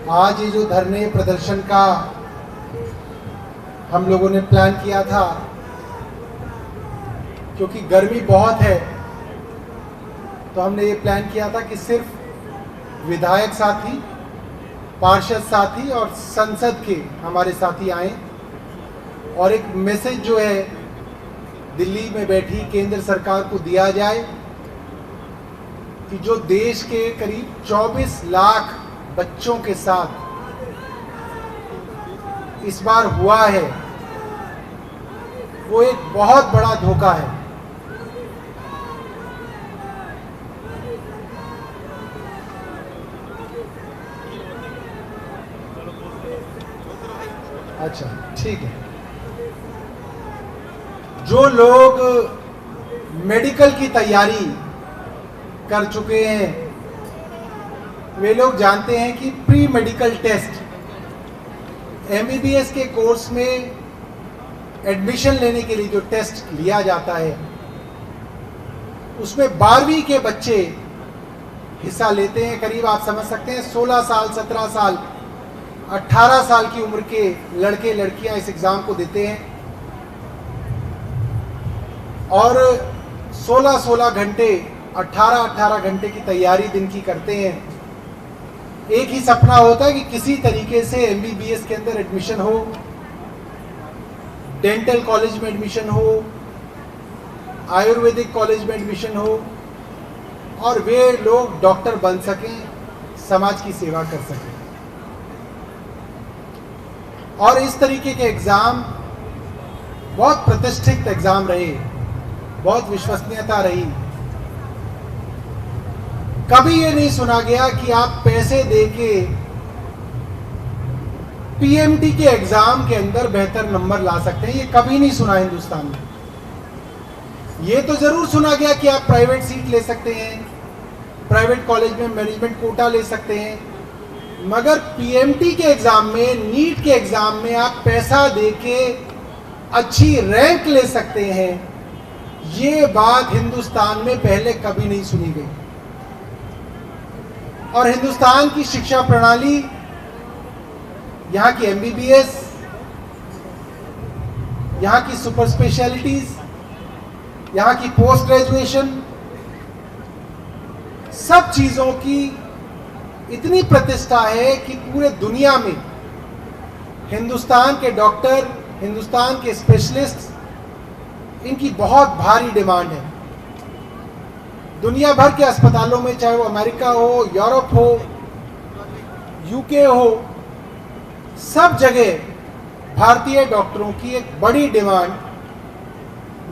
आज ये जो धरने प्रदर्शन का हम लोगों ने प्लान किया था, क्योंकि गर्मी बहुत है तो हमने ये प्लान किया था कि सिर्फ विधायक साथी, पार्षद साथी और संसद के हमारे साथी आए और एक मैसेज जो है दिल्ली में बैठी केंद्र सरकार को दिया जाए कि जो देश के करीब 24 लाख बच्चों के साथ इस बार हुआ है वो एक बहुत बड़ा धोखा है। अच्छा, ठीक है। जो लोग मेडिकल की तैयारी कर चुके हैं वे लोग जानते हैं कि प्री मेडिकल टेस्ट एमबीबीएस के कोर्स में एडमिशन लेने के लिए जो टेस्ट लिया जाता है उसमें 12वीं के बच्चे हिस्सा लेते हैं। करीब आप समझ सकते हैं 16 साल, 17 साल, 18 साल की उम्र के लड़के लड़कियां इस एग्जाम को देते हैं और 16-16 घंटे, 18-18 घंटे की तैयारी दिन की करते हैं। एक ही सपना होता है कि किसी तरीके से एमबीबीएस के अंदर एडमिशन हो, डेंटल कॉलेज में एडमिशन हो, आयुर्वेदिक कॉलेज में एडमिशन हो और वे लोग डॉक्टर बन सकें, समाज की सेवा कर सकें। और इस तरीके के एग्जाम बहुत प्रतिष्ठित एग्जाम रहे, बहुत विश्वसनीयता रही। कभी ये नहीं सुना गया कि आप पैसे देके पीएमटी के एग्जाम के अंदर बेहतर नंबर ला सकते हैं। ये कभी नहीं सुना हिंदुस्तान में। ये तो जरूर सुना गया कि आप प्राइवेट सीट ले सकते हैं, प्राइवेट कॉलेज में मैनेजमेंट कोटा ले सकते हैं, मगर पीएमटी के एग्जाम में, नीट के एग्जाम में आप पैसा देके अच्छी रैंक ले सकते हैं, ये बात हिंदुस्तान में पहले कभी नहीं सुनी गई। और हिंदुस्तान की शिक्षा प्रणाली, यहाँ की एमबीबीएस, यहाँ की सुपर स्पेशलिटीज, यहाँ की पोस्ट ग्रेजुएशन, सब चीजों की इतनी प्रतिष्ठा है कि पूरे दुनिया में हिंदुस्तान के डॉक्टर, हिंदुस्तान के स्पेशलिस्ट, इनकी बहुत भारी डिमांड है। दुनिया भर के अस्पतालों में, चाहे वो अमेरिका हो, यूरोप हो, यूके हो, सब जगह भारतीय डॉक्टरों की एक बड़ी डिमांड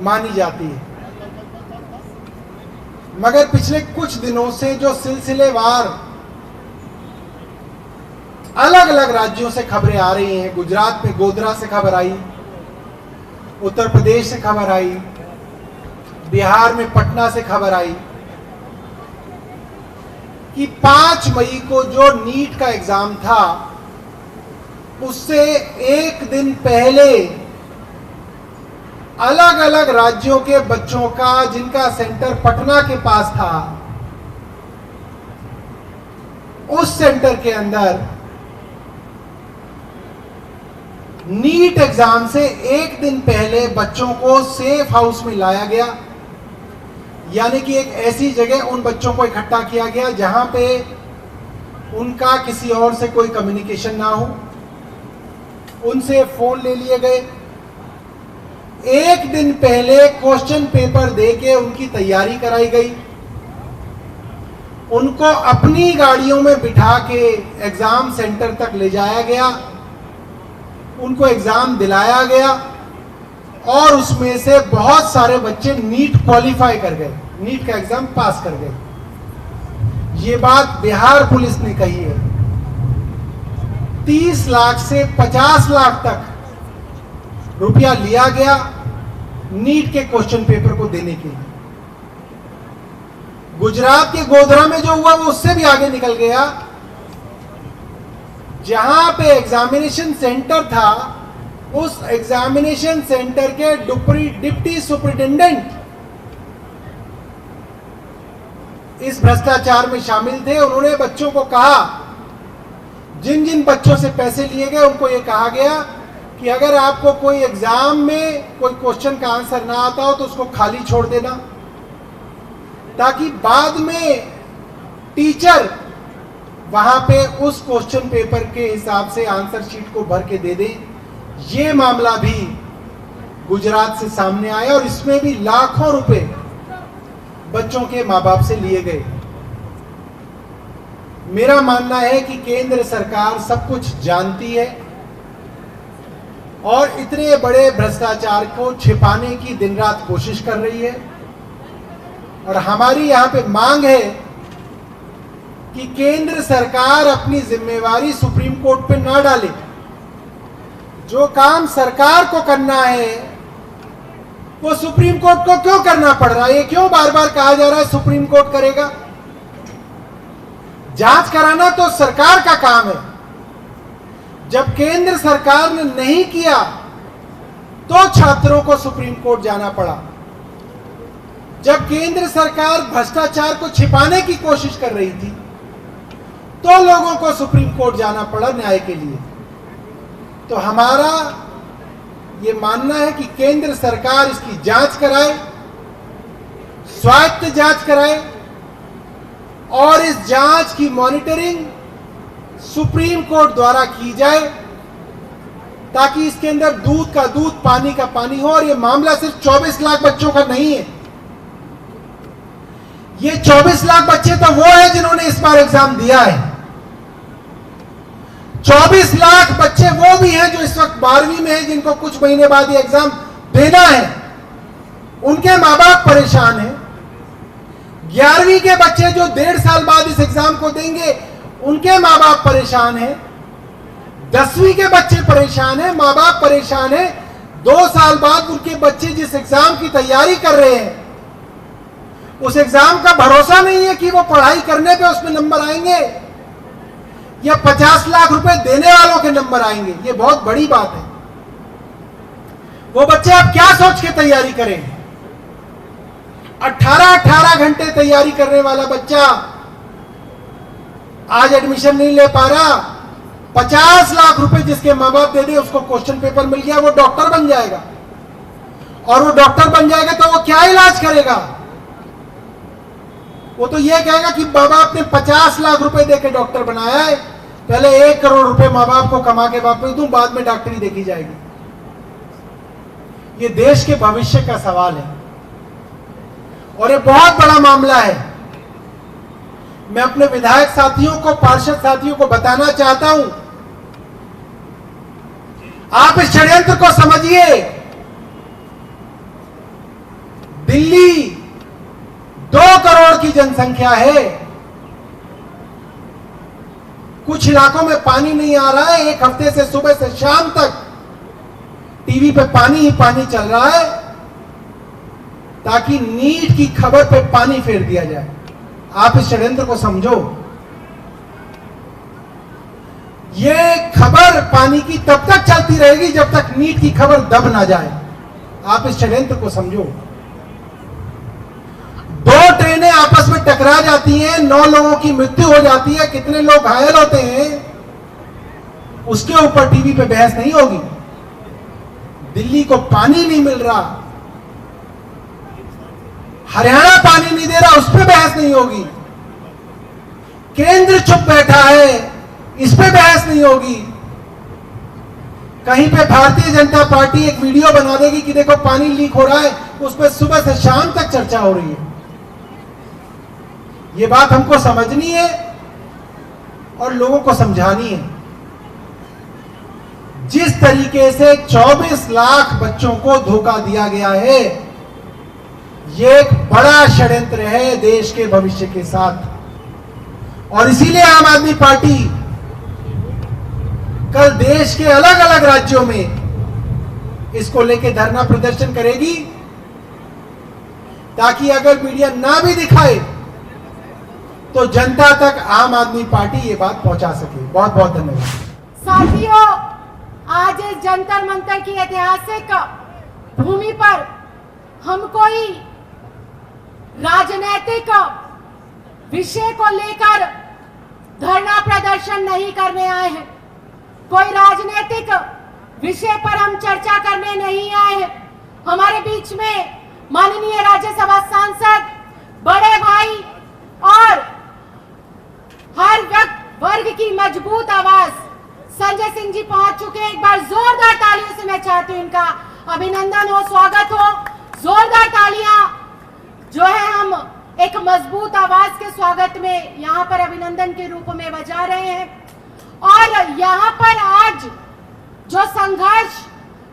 मानी जाती है। मगर पिछले कुछ दिनों से जो सिलसिलेवार अलग अलग राज्यों से खबरें आ रही हैं, गुजरात में गोधरा से खबर आई, उत्तर प्रदेश से खबर आई, बिहार में पटना से खबर आई कि 5 मई को जो नीट का एग्जाम था उससे एक दिन पहले अलग अलग राज्यों के बच्चों का, जिनका सेंटर पटना के पास था, उस सेंटर के अंदर नीट एग्जाम से एक दिन पहले बच्चों को सेफ हाउस में लाया गया। यानी कि एक ऐसी जगह उन बच्चों को इकट्ठा किया गया जहां पे उनका किसी और से कोई कम्युनिकेशन ना हो, उनसे फोन ले लिए गए, एक दिन पहले क्वेश्चन पेपर देके उनकी तैयारी कराई गई, उनको अपनी गाड़ियों में बिठा के एग्जाम सेंटर तक ले जाया गया, उनको एग्जाम दिलाया गया और उसमें से बहुत सारे बच्चे नीट क्वालिफाई कर गए, नीट का एग्जाम पास कर गए। ये बात बिहार पुलिस ने कही है। 30 लाख से 50 लाख तक रुपया लिया गया नीट के क्वेश्चन पेपर को देने के लिए। गुजरात के गोधरा में जो हुआ वो उससे भी आगे निकल गया। जहां पे एग्जामिनेशन सेंटर था, उस एग्जामिनेशन सेंटर के डिप्टी सुपरिटेंडेंट इस भ्रष्टाचार में शामिल थे। उन्होंने बच्चों को कहा जिन जिन बच्चों से पैसे लिए गए उनको ये कहा गया कि अगर आपको कोई एग्जाम में कोई क्वेश्चन का आंसर ना आता हो तो उसको खाली छोड़ देना, ताकि बाद में टीचर वहां पे उस क्वेश्चन पेपर के हिसाब से आंसर शीट को भर के दे दे। ये मामला भी गुजरात से सामने आया और इसमें भी लाखों रुपए बच्चों के मां बाप से लिए गए। मेरा मानना है कि केंद्र सरकार सब कुछ जानती है और इतने बड़े भ्रष्टाचार को छिपाने की दिन रात कोशिश कर रही है। और हमारी यहां पे मांग है कि केंद्र सरकार अपनी जिम्मेवारी सुप्रीम कोर्ट पे ना डाले। जो काम सरकार को करना है वो सुप्रीम कोर्ट को क्यों करना पड़ रहा है? ये क्यों बार बार कहा जा रहा है सुप्रीम कोर्ट करेगा? जांच कराना तो सरकार का काम है। जब केंद्र सरकार ने नहीं किया तो छात्रों को सुप्रीम कोर्ट जाना पड़ा। जब केंद्र सरकार भ्रष्टाचार को छिपाने की कोशिश कर रही थी तो लोगों को सुप्रीम कोर्ट जाना पड़ा न्याय के लिए। तो हमारा ये मानना है कि केंद्र सरकार इसकी जांच कराए, स्वायत्त जांच कराए और इस जांच की मॉनिटरिंग सुप्रीम कोर्ट द्वारा की जाए, ताकि इसके अंदर दूध का दूध पानी का पानी हो। और ये मामला सिर्फ 24 लाख बच्चों का नहीं है। ये 24 लाख बच्चे तो वो हैं जिन्होंने इस बार एग्जाम दिया है। 24 लाख बच्चे वो भी हैं जो इस वक्त 12वीं में हैं, जिनको कुछ महीने बाद ये एग्जाम देना है। उनके मां बाप परेशान हैं। 11वीं के बच्चे जो 1.5 साल बाद इस एग्जाम को देंगे उनके मां बाप परेशान हैं। 10वीं के बच्चे परेशान हैं, मां बाप परेशान हैं। 2 साल बाद उनके बच्चे जिस एग्जाम की तैयारी कर रहे हैं उस एग्जाम का भरोसा नहीं है कि वो पढ़ाई करने पे उसमें नंबर आएंगे या 50 लाख रुपए देने वालों के नंबर आएंगे। ये बहुत बड़ी बात है। वो बच्चे अब क्या सोच के तैयारी करें? 18 घंटे तैयारी करने वाला बच्चा आज एडमिशन नहीं ले पा रहा। 50 लाख रुपए जिसके मां बाप दे दे उसको क्वेश्चन पेपर मिल गया, वो डॉक्टर बन जाएगा। और वो डॉक्टर बन जाएगा तो वो क्या इलाज करेगा? वो तो ये कहेगा कि मां बाप ने 50 लाख रुपए देके डॉक्टर बनाया है, पहले 1 करोड़ रुपए मां बाप को कमा के वापस दूं, बाद में डॉक्टरी देखी जाएगी। ये देश के भविष्य का सवाल है और ये बहुत बड़ा मामला है। मैं अपने विधायक साथियों को, पार्षद साथियों को बताना चाहता हूं, आप इस षड्यंत्र को समझिए। दिल्ली 2 करोड़ की जनसंख्या है। कुछ इलाकों में पानी नहीं आ रहा है। 1 हफ्ते से सुबह से शाम तक टीवी पे पानी ही पानी चल रहा है ताकि नीट की खबर पे पानी फेर दिया जाए। आप इस षड्यंत्र को समझो। ये खबर पानी की तब तक चलती रहेगी जब तक नीट की खबर दब ना जाए। आप इस षड्यंत्र को समझो। 2 ट्रेनें आपस में टकरा जाती हैं, 9 लोगों की मृत्यु हो जाती है, कितने लोग घायल होते हैं, उसके ऊपर टीवी पे बहस नहीं होगी। दिल्ली को पानी नहीं मिल रहा, हरियाणा पानी नहीं दे रहा, उस पर बहस नहीं होगी। केंद्र चुप बैठा है, इस पे बहस नहीं होगी। कहीं पे भारतीय जनता पार्टी एक वीडियो बना देगी कि देखो पानी लीक हो रहा है, उस पर सुबह से शाम तक चर्चा हो रही है। ये बात हमको समझनी है और लोगों को समझानी है। जिस तरीके से 24 लाख बच्चों को धोखा दिया गया है, ये एक बड़ा षड्यंत्र है देश के भविष्य के साथ। और इसीलिए आम आदमी पार्टी कल देश के अलग अलग राज्यों में इसको लेकर धरना प्रदर्शन करेगी, ताकि अगर मीडिया ना भी दिखाए तो जनता तक आम आदमी पार्टी ये बात पहुंचा सके। बहुत बहुत धन्यवाद। साथियों, आज इस जंतर मंतर की ऐतिहासिक भूमि पर हम कोई राजनीतिक विषय को लेकर धरना प्रदर्शन नहीं करने आए हैं, कोई राजनीतिक विषय पर हम चर्चा करने नहीं आए हैं। हमारे बीच में माननीय राज्यसभा सांसद, बड़े भाई और हर वर्ग की मजबूत आवाज संजय सिंह जी पहुंच चुके हैं। एक बार जोरदार तालियों से मैं चाहती हूं इनका अभिनंदन हो, स्वागत हो। जोरदार तालियां जो है हम एक मजबूत आवाज के स्वागत में यहाँ पर अभिनंदन के रूप में बजा रहे हैं। और यहाँ पर आज जो संघर्ष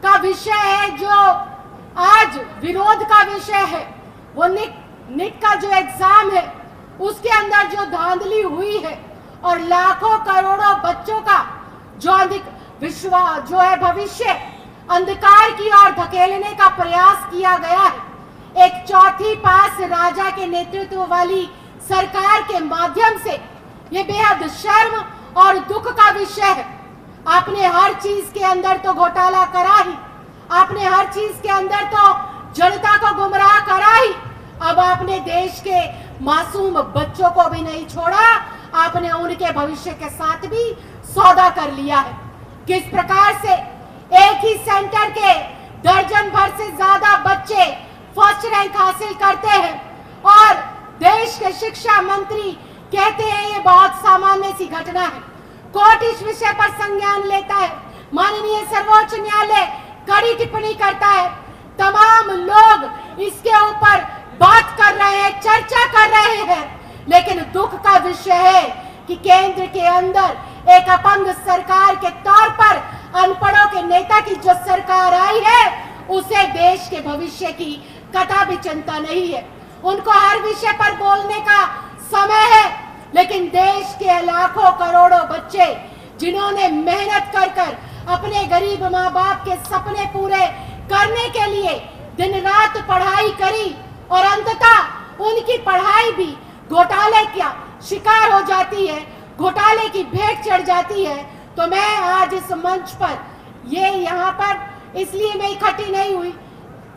का विषय है, जो आज विरोध का विषय है, वो नीट का जो एग्जाम है उसके अंदर जो धांधली हुई है और लाखों करोड़ों बच्चों का जो है भविष्य अंधकार की ओर धकेलने का प्रयास किया गया है, एक चौथी पास राजा के नेतृत्व वाली सरकार के माध्यम से, ये बेहद शर्म और दुख का विषय है। आपने हर चीज के अंदर तो घोटाला करा ही, आपने हर चीज के अंदर तो जनता को गुमराह करा ही, अब आपने देश के मासूम बच्चों को भी नहीं छोड़ा, आपने उनके भविष्य के साथ भी सौदा कर लिया है। किस प्रकार से एक ही सेंटर के दर्जन भर से ज्यादा बच्चे फर्स्ट रैंक हासिल करते हैं और देश के शिक्षा मंत्री कहते हैं ये बहुत सामान्य सी घटना है। कोर्ट इस विषय पर संज्ञान लेता है, माननीय सर्वोच्च न्यायालय कड़ी टिप्पणी करता है, तमाम लोग इसके ऊपर बात कर रहे हैं, चर्चा कर रहे हैं, लेकिन दुख का विषय है कि केंद्र के अंदर एक अपंग सरकार के तौर पर अनपढ़ों के नेता की जो सरकार आई है, उसे देश के भविष्य की कथा भी चिंता नहीं है। उनको हर विषय पर बोलने का समय है, लेकिन देश के लाखों करोड़ों बच्चे जिन्होंने मेहनत कर कर अपने गरीब माँ बाप के सपने पूरे करने के लिए दिन रात पढ़ाई करी और अंततः उनकी पढ़ाई भी घोटाले का शिकार हो जाती है, घोटाले की भेंट चढ़ जाती है। तो मैं आज इस मंच पर यहाँ पर इसलिए मैं इकट्ठी नहीं हुई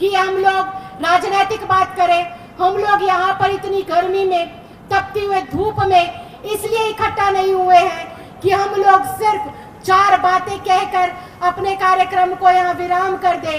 कि हम लोग राजनीतिक बात करें, हम लोग यहाँ पर इतनी गर्मी में, तपती हुए धूप में इसलिए इकट्ठा नहीं हुए हैं कि हम लोग सिर्फ चार बातें कहकर अपने कार्यक्रम को यहाँ विराम कर दे,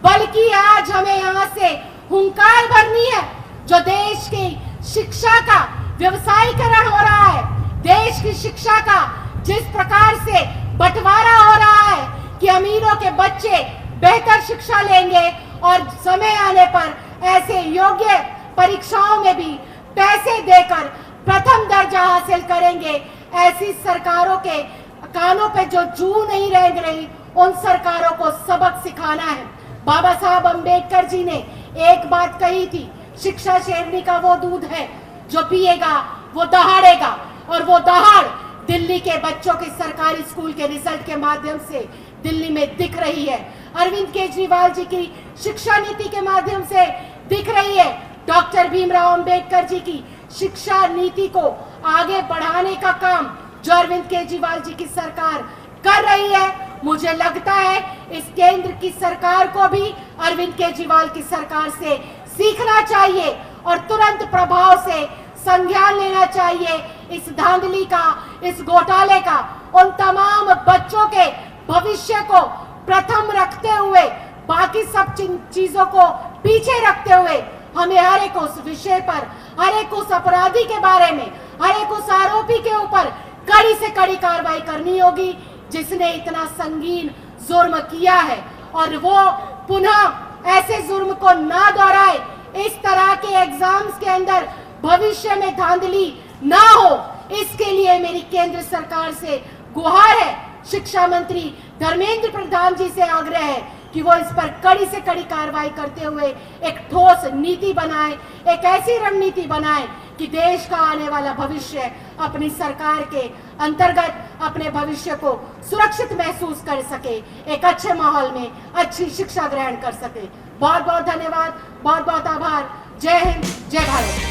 बल्कि आज हमें यहाँ से हुंकार भरनी है। जो देश की शिक्षा का व्यवसायीकरण हो रहा है, देश की शिक्षा का जिस प्रकार से बंटवारा हो रहा है कि अमीरों के बच्चे बेहतर शिक्षा लेंगे और समय आने पर ऐसे योग्य परीक्षाओं में भी पैसे देकर प्रथम दर्जा हासिल करेंगे, ऐसी सरकारों के कानों पे जो जू नहीं रेंग रही, उन सरकारों को सबक सिखाना है। बाबा साहब अंबेडकर जी ने एक बात कही थी, शिक्षा शेरनी का वो दूध है जो पिएगा वो दहाड़ेगा, और वो दहाड़ दिल्ली के बच्चों के सरकारी स्कूल के रिजल्ट के माध्यम से दिल्ली में दिख रही है। अरविंद केजरीवाल जी की शिक्षा नीति के माध्यम से दिख रही है। डॉक्टर भीमराव अंबेडकर जी की शिक्षा नीति को आगे बढ़ाने का काम जो अरविंद केजरीवाल जी की सरकार कर रही है, मुझे लगता है इस केंद्र की सरकार को भी अरविंद केजरीवाल की सरकार से सीखना चाहिए और तुरंत प्रभाव से संज्ञान लेना चाहिए इस धांधली का, इस घोटाले का। उन तमाम बच्चों के भविष्य को प्रथम रखते हुए, बाकी सब चीजों को पीछे रखते हुए हमें हर एक उस विषय पर, हर एक उस अपराधी के बारे में, हर एक उस आरोपी के ऊपर कड़ी से कड़ी कार्रवाई करनी होगी जिसने इतना संगीन जुर्म किया है, और वो पुनः ऐसे जुर्म को ना दोहराए। इस तरह के एग्जाम्स के अंदर भविष्य में धांधली ना हो, इसके लिए मेरी केंद्र सरकार से गुहार है। शिक्षा मंत्री धर्मेंद्र प्रधान जी से आग्रह है कि वो इस पर कड़ी से कड़ी कार्रवाई करते हुए एक ठोस नीति बनाए, एक ऐसी रणनीति बनाए कि देश का आने वाला भविष्य अपनी सरकार के अंतर्गत अपने भविष्य को सुरक्षित महसूस कर सके, एक अच्छे माहौल में अच्छी शिक्षा ग्रहण कर सके। बहुत बहुत धन्यवाद, बहुत बहुत आभार। जय हिंद, जय भारत।